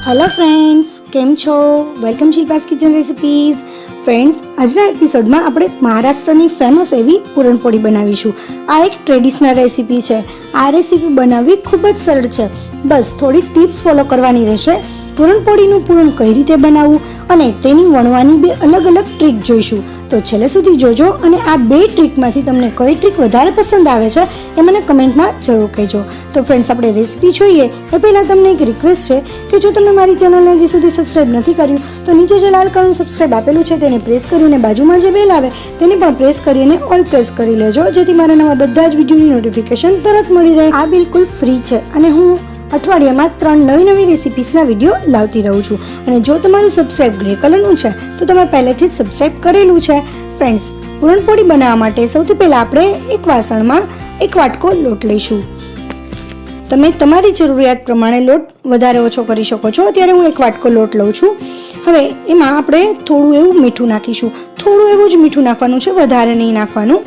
Hello friends, केम छो? Welcome Shilpa's kitchen recipes. Friends, આજના એપિસોડમાં આપણે મહારાષ્ટ્રની ફેમસ એવી પૂરણપોળી બનાવીશું। આ એક ટ્રેડિશનલ રેસીપી છે। આ રેસીપી બનાવવી ખૂબ જ સરળ છે, બસ થોડી ટિપ્સ ફોલો કરવાની રહેશે। પૂરણપોળીનું પૂરણ કઈ રીતે બનાવવું અને તેની વણવાની બે અલગ અલગ ટ્રીક જોઈશું, તો છેલ્લે સુધી જોજો અને આ બે ટ્રીકમાંથી તમને કઈ ટ્રીક વધારે પસંદ આવે છે એ મને કમેન્ટમાં જરૂર કહેજો। તો ફ્રેન્ડ્સ, આપણે રેસીપી જોઈએ એ પહેલાં તમને એક રિક્વેસ્ટ છે કે જો તમે મારી ચેનલને હજી સુધી સબસ્ક્રાઈબ નથી કર્યું તો નીચે જે લાલ કલરનું સબસ્ક્રાઈબ આપેલું છે તેને પ્રેસ કરીને બાજુમાં જે બેલ આવે તેને પણ પ્રેસ કરીને ઓલ પ્રેસ કરી લેજો, જેથી મારા નવા બધા જ વિડીયોની નોટિફિકેશન તરત મળી રહે। આ બિલકુલ ફ્રી છે અને હું અઠવાડિયામાં 3 નવી રેસિપીસના વિડીયો લાવતી રહું છું। અને જો તમારું સબસ્ક્રાઈબ ગ્રે કલરનું છે તો તમે પહેલેથી જ સબસ્ક્રાઈબ કરેલું છે। ફ્રેન્ડ્સ, પૂરણપોળી બનાવવા માટે સૌથી પહેલાં આપણે એક વાસણમાં એક વાટકો લોટ લઈશું। તમે તમારી જરૂરિયાત પ્રમાણે લોટ વધારે ઓછો કરી શકો છો। અત્યારે હું એક વાટકો લોટ લઉં છું। હવે એમાં આપણે થોડું એવું મીઠું નાખીશું, થોડું એવું જ મીઠું નાખવાનું છે, વધારે નહીં નાખવાનું।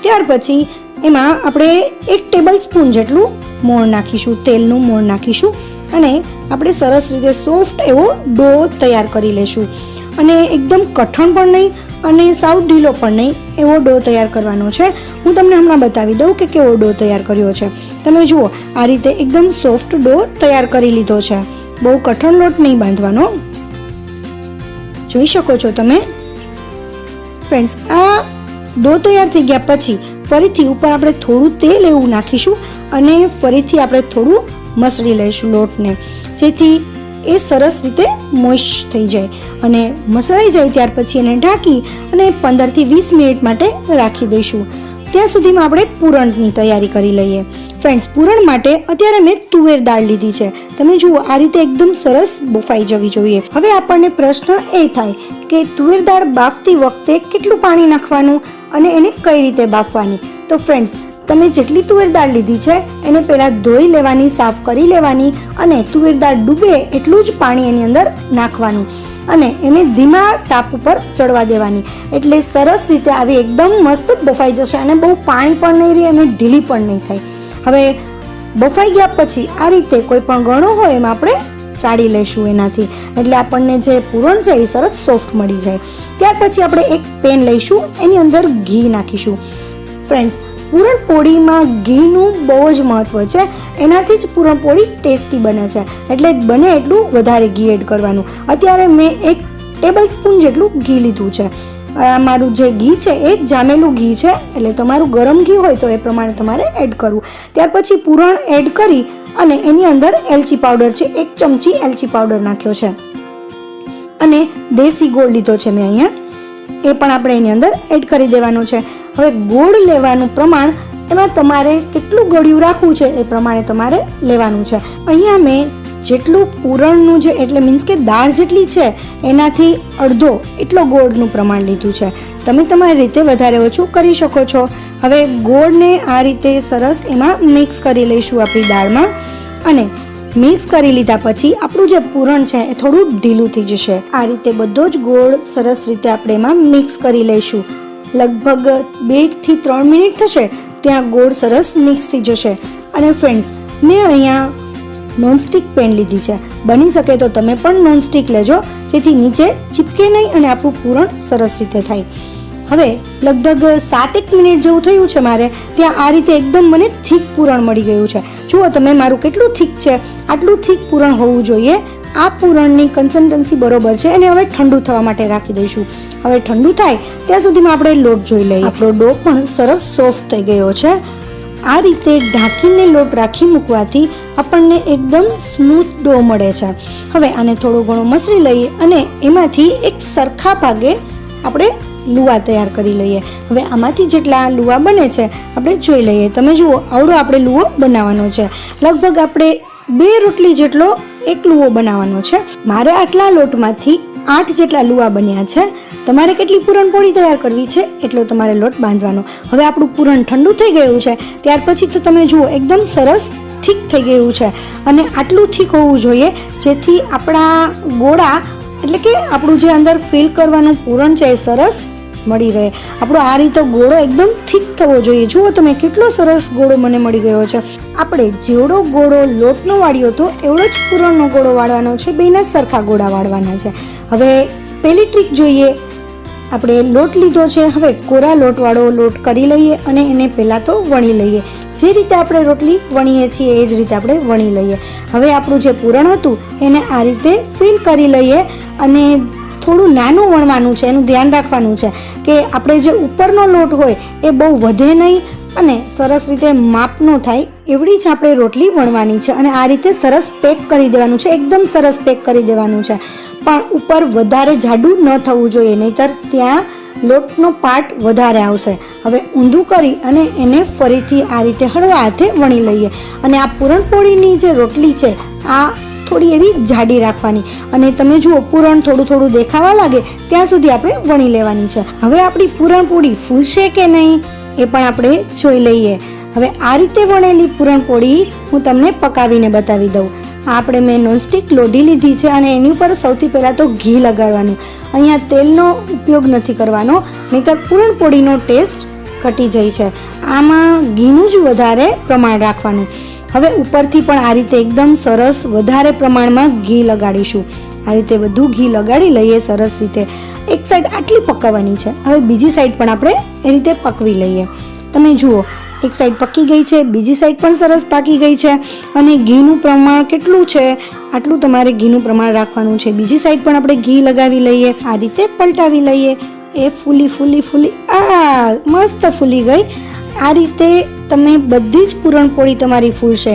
ત્યાર પછી એમાં આપણે 1 ટેબલ સ્પૂન જેટલું મોણ નાખીશું, તેલનું મોણ નાખીશું અને આપણે સરસ રીતે સોફ્ટ એવો ડો તૈયાર કરી લેશું। અને એકદમ કઠણ પણ નહીં અને સાવ ઢીલો પણ નહીં એવો ડો તૈયાર કરવાનો છે। હું તમને હમણાં બતાવી દઉં કે કેવો ડો તૈયાર કર્યો છે। તમે જુઓ, આ રીતે એકદમ સોફ્ટ ડો તૈયાર કરી લીધો છે, બહુ કઠણ લોટ નહીં બાંધવાનો, જોઈ શકો છો તમે। ફ્રેન્ડ્સ, આ ડો તૈયાર થઈ ગયા પછી ફરીથી ઉપર આપણે થોડું તેલ એવું નાખીશું અને ફરીથી આપણે થોડું મસળી લઈશું લોટને, જેથી એ સરસ રીતે મોઈશ થઈ જાય। અને મસળાઈ જાય ત્યાર પછી એને ઢાંકી અને 15 થી 20 મિનિટ માટે રાખી દઈશું। ત્યાં સુધીમાં આપણે પૂરણની તૈયારી કરી લઈએ। ફ્રેન્ડ્સ, પૂરણ માટે અત્યારે મેં તુવેર દાળ લીધી છે। તમે જુઓ, આ રીતે એકદમ સરસ બફાઈ જવી જોઈએ। હવે આપણને પ્રશ્ન એ થાય કે તુવેર દાળ બાફતી વખતે કેટલું પાણી નાખવાનું અને એને કઈ રીતે બાફવાની। તો ફ્રેન્ડ્સ, તમે જેટલી તુવેર દાળ લીધી છે એને પહેલાં ધોઈ લેવાની, સાફ કરી લેવાની અને તુવેર દાળ ડૂબે એટલું જ પાણી એની અંદર નાખવાનું અને એને ધીમા તાપ ઉપર ચડવા દેવાની, એટલે સરસ રીતે આવી એકદમ મસ્ત બફાઈ જશે અને બહુ પાણી પણ નહીં રહે અને ઢીલી પણ નહીં થાય। હવે બફાઈ ગયા પછી આ રીતે કોઈ પણ ગળો હોય એમાં આપણે ચાળી લઈશું એનાથી, એટલે આપણને જે પૂરણ છે એ સરસ સોફ્ટ મળી જાય। ત્યાર પછી આપણે એક પેન લઈશું, એની અંદર ઘી નાખીશું। ફ્રેન્ડ્સ, પૂરણપોળીમાં ઘીનું બહુ જ મહત્વ છે, એનાથી જ પૂરણપોળી ટેસ્ટી બને છે, એટલે બને એટલું વધારે ઘી એડ કરવાનું। અત્યારે મેં 1 ટેબલ સ્પૂન જેટલું ઘી લીધું છે। મારું જે ઘી છે એ જામેલું ઘી છે, એટલે તમારું ગરમ ઘી હોય તો એ પ્રમાણે તમારે એડ કરવું। ત્યાર પછી પૂરણ એડ કરી અને એની અંદર એલચી પાવડર છે, 1 ચમચી એલચી પાવડર નાખ્યો છે અને દેશી ગોળ લીધો છે મેં અહીંયા, એ પણ આપણે એની અંદર એડ કરી દેવાનું છે। હવે ગોળ લેવાનું પ્રમાણ એમાં તમારે કેટલું ગળ્યું રાખવું છે એ પ્રમાણે તમારે લેવાનું છે। અહીંયા મેં જેટલું પૂરણનું છે એટલે મીન્સ કે દાળ જેટલી છે એનાથી અડધો એટલો ગોળનું પ્રમાણ લીધું છે। તમે તમારી રીતે વધારે ઓછું કરી શકો છો। હવે ગોળને આ રીતે સરસ એમાં મિક્સ કરી લઈશું આપણી દાળમાં અને મિક્સ કરી લીધા પછી આપણું જે પૂરણ છે એ થોડું ઢીલું થઈ જશે। આ રીતે બધો જ ગોળ સરસ રીતે આપણે એમાં મિક્સ કરી લઈશું। લગભગ 2 થી 3 મિનિટ થશે ત્યાં ગોળ સરસ મિક્સ થઈ જશે। અને ફ્રેન્ડ્સ, મેં અહીંયા નોનસ્ટિક પેન લીધી છે, બની શકે તો તમે પણ નોનસ્ટિક લેજો, જેથી નીચે ચીપકે નહીં અને આપણું પૂરણ સરસ રીતે થાય। હવે લગભગ 7-1 મિનિટ જેવું થયું છે મારે, ત્યાં આ રીતે એકદમ મને થીક પૂરણ મળી ગયું છે। જુઓ તમે, મારું કેટલું થીક છે, આટલું થીક પૂરણ હોવું જોઈએ। આ પૂરણની કન્સિસ્ટન્સી બરોબર છે અને હવે ઠંડુ થવા માટે રાખી દઈશું। હવે ઠંડુ થાય ત્યાં સુધીમાં આપણે લોટ જોઈ લઈએ। આપણો ડો પણ સરસ સોફ્ટ થઈ ગયો છે। આ રીતે ઢાંકીને લોટ રાખી મૂકવાથી આપણને એકદમ સ્મૂથ ડો મળે છે। હવે આને થોડો ઘણો મસળી લઈએ અને એમાંથી એક સરખા ભાગે આપણે લુવા તૈયાર કરી લઈએ। હવે આમાંથી જેટલા લુવા બને છે આપણે જોઈ લઈએ। તમે જુઓ, આવડો આપણે લુવો બનાવવાનો છે, લગભગ આપણે 2 રોટલી જેટલો એક લુવો બનાવવાનો છે। મારે આટલા લોટમાંથી 8 જેટલા લુવા બન્યા છે। તમારે કેટલી પૂરણપોળી તૈયાર કરવી છે એટલો તમારે લોટ બાંધવાનો। હવે આપણું પૂરણ ઠંડુ થઈ ગયું છે, ત્યાર પછી તો તમે જુઓ એકદમ સરસ થીક થઈ ગયું છે અને આટલું થીક હોવું જોઈએ જેથી આપણા ગોળા એટલે કે આપણું જે અંદર ફિલ કરવાનું પૂરણ છે એ સરસ મળી રહે. આપણો આ રીતે ગોળો એકદમ ઠીક થવો જોઈએ. જુઓ તમે કેટલો સરસ ગોળો મને મળી ગયો છે. આપણે જેવડો ગોળો લોટનો વાળ્યો હતો એવડો જ પૂરણનો ગોળો વાળવાનો છે. બેના સરખા ગોળા વાળવાના છે. હવે પહેલી ટ્રીક જોઈએ. આપણે લોટ લીધો છે, હવે કોરા લોટવાળો લોટ કરી લઈએ અને એને પહેલાં તો વણી લઈએ. જે રીતે આપણે રોટલી વણીએ છીએ એ જ રીતે આપણે વણી લઈએ. હવે આપણું જે પૂરણ હતું એને આ રીતે ફિલ કરી લઈએ અને થોડું નાનું વણવાનું છે. એનું ધ્યાન રાખવાનું છે કે આપણે જે ઉપરનો લોટ હોય એ બહુ વધે નહીં અને સરસ રીતે માપ ન થાય એવડી જ આપણે રોટલી વણવાની છે. અને આ રીતે સરસ પેક કરી દેવાનું છે. એકદમ સરસ પેક કરી દેવાનું છે. પણ ઉપર વધારે જાડું ન થવું જોઈએ, નહીંતર ત્યાં લોટનો પાર્ટ વધારે આવશે. હવે ઊંધું કરી અને એને ફરીથી આ રીતે હળવા હાથે વણી લઈએ. અને આ પૂરણપોળીની જે રોટલી છે આ થોડી એવી જાડી રાખવાની. અને તમે જુઓ પૂરણ થોડું થોડું દેખાવા લાગે ત્યાં સુધી આપણે વણી લેવાની છે. હવે આપણી પૂરણપોળી ફૂલશે કે નહીં એ પણ આપણે જોઈ લઈએ. હવે આ રીતે વણેલી પૂરણપોળી હું તમને પકાવીને બતાવી દઉં. આપણે મેં નોનસ્ટિક લોઢી લીધી છે અને એની ઉપર સૌથી પહેલાં તો ઘી લગાડવાનું. અહીંયા તેલનો ઉપયોગ નથી કરવાનો, નહીંતર પૂરણપોળીનો ટેસ્ટ ઘટી જાય છે. આમાં ઘીનું જ વધારે પ્રમાણ રાખવાનું. હવે ઉપરથી પણ આ રીતે એકદમ સરસ વધારે પ્રમાણમાં ઘી લગાડીશું. આ રીતે બધું ઘી લગાડી લઈએ સરસ રીતે. એક સાઈડ આટલી પકાવવાની છે. હવે બીજી સાઈડ પણ આપણે એ રીતે પકવી લઈએ. તમે જુઓ એક સાઈડ પકી ગઈ છે, બીજી સાઈડ પણ સરસ પાકી ગઈ છે. અને ઘીનું પ્રમાણ કેટલું છે આટલું તમારે ઘીનું પ્રમાણ રાખવાનું છે. બીજી સાઈડ પણ આપણે ઘી લગાવી લઈએ. આ રીતે પલટાવી લઈએ. એ ફૂલી મસ્ત ફૂલી ગઈ. આ રીતે તમે બધી જ પૂરણપોળી તમારી ફૂલશે.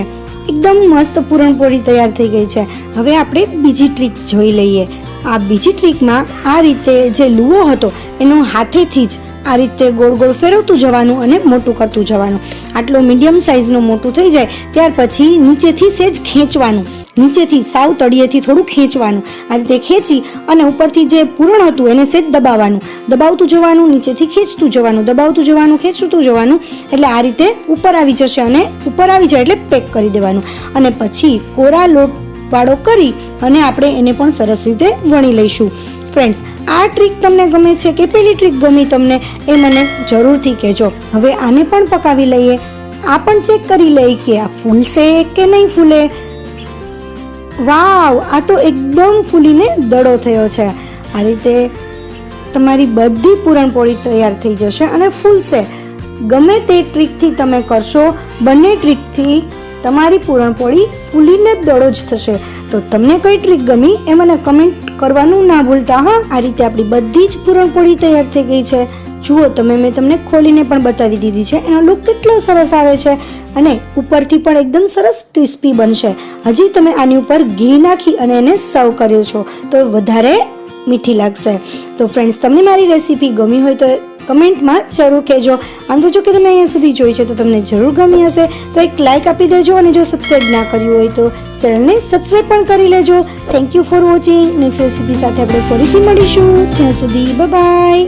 એકદમ મસ્ત પૂરણપોળી તૈયાર થઈ ગઈ છે. હવે આપણે બીજી ટ્રીક જોઈ લઈએ. આ બીજી ટ્રીકમાં આ રીતે જે લુવો હતો એનો હાથેથી જ આ રીતે ગોળ ગોળ ફેરવતું જવાનું અને મોટું કરતું જવાનું. આટલો મીડિયમ સાઇઝનું મોટું થઈ જાય ત્યાર પછી નીચેથી સેજ ખેંચવાનું. નીચેથી સાવ તળિયેથી થોડું ખેંચવાનું. આ રીતે ખેંચી અને ઉપરથી જે પૂરણ હતું એને સેજ દબાવવાનું. દબાવતું જવાનું, નીચેથી ખેંચતું જવાનું, દબાવતું જવાનું, ખેંચતું જવાનું. એટલે આ રીતે ઉપર આવી જશે અને ઉપર આવી જાય એટલે પેક કરી દેવાનું. અને પછી કોરા લોટ વાળો કરી અને આપણે એને પણ સરસ રીતે વણી લઈશું. ફ્રેન્ડ્સ, આ ટ્રીક તમને ગમે છે કે પેલી ટ્રીક ગમી તમને એ મને જરૂરથી કહેજો. હવે આને પણ પકાવી લઈએ. આ પણ ચેક કરી લઈએ કે આ ફૂલશે કે નહીં ફૂલે. વાવ, આ તો એકદમ ફૂલીને દડો થયો છે. આ રીતે તમારી બધી પૂરણપોળી તૈયાર થઈ જશે અને ફૂલશે. ગમે તે ટ્રીકથી તમે કરશો, બંને ટ્રીકથી તમારી પૂરણપોળી ફૂલીને દડો જ થશે. તો તમને કઈ ટ્રીક ગમી એ મને કમેન્ટ કરવાનું ના ભૂલતા. હા, આ રીતે આપણી બધી જ પૂરણપોળી તૈયાર થઈ ગઈ છે. જુઓ તમે, મેં તમને ખોલીને પણ બતાવી દીધી છે. એનો લુક કેટલો સરસ આવે છે અને ઉપરથી પણ એકદમ સરસ ક્રિસ્પી બનશે. હજી તમે આની ઉપર ઘી નાખી અને એને સર્વ કર્યો છો તો વધારે મીઠી લાગશે. તો ફ્રેન્ડ્સ, તમને મારી રેસીપી ગમી હોય તો કમેન્ટમાં જરૂર કહેજો. આમ તો જો કે તમે અહીંયા સુધી જોઈ છે તો તમને જરૂર ગમી હશે તો એક લાઇક આપી દેજો. અને જો સબસ્ક્રાઈબ ના કર્યું હોય તો ચેનલને સબસ્ક્રાઈબ પણ કરી લેજો. Thank you for watching. Next recipe સાથે આપણે ફરીથી મળીશું. ત્યાં સુધી બાય બાય.